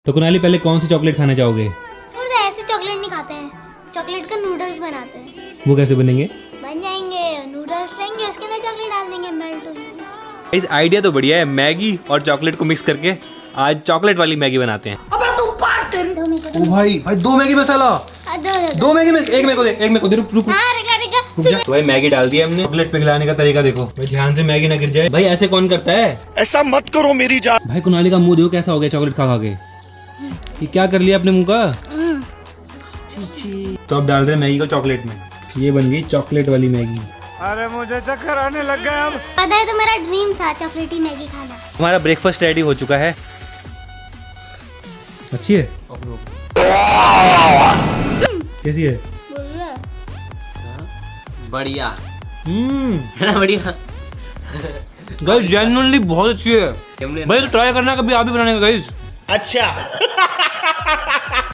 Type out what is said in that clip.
तो कुनाली पहले कौन सी चॉकलेट खाना चाहोगे? थोड़ा सा ऐसे चॉकलेट नहीं खाते हैं, चॉकलेट का नूडल्स बनाते हैं। वो कैसे बनेंगे? बन जाएंगे, नूडल्स लेंगे उसके अंदर चॉकलेट डाल देंगे, मेल्ट हो जाएंगे। इस आइडिया तो बढ़िया है, मैगी और चॉकलेट को मिक्स करके आज चॉकलेट वाली मैगी बनाते हैं। दो मेरे को, ओ भाई 2 मैगी मसाला, दो 2 मैगी में एक मेरे को दे, रुक रुक हाँ रुका रुक जा। तो भाई मैगी डाल दी हमने। चॉकलेट पिघलाने का तरीका देखो भाई, ध्यान से मैगी ना गिर जाए। भाई ऐसे कौन करता है? ऐसा मत करो मेरी जान। भाई कुनाली का मुंह देखो कैसा हो गया चॉकलेट खा खा के। ये क्या कर लिया अपने मुंह का? तो अब डाल रहे हैं मैगी को चॉकलेट में। ये बन गई चॉकलेट वाली मैगी। अरे मुझे चक्कर आने लग गया अब। पता है तो मेरा ड्रीम था चॉकलेटी मैगी खाना। हमारा ब्रेकफास्ट रेडी हो चुका है। अच्छी है? कैसी है? बढ़िया हम्म है ना, बढ़िया। गाइस जेन्युइनली बहुत अच्छी है। हमने भाई तो ट्राई करना कभी, आप भी बनाने का गाइस। अच्छा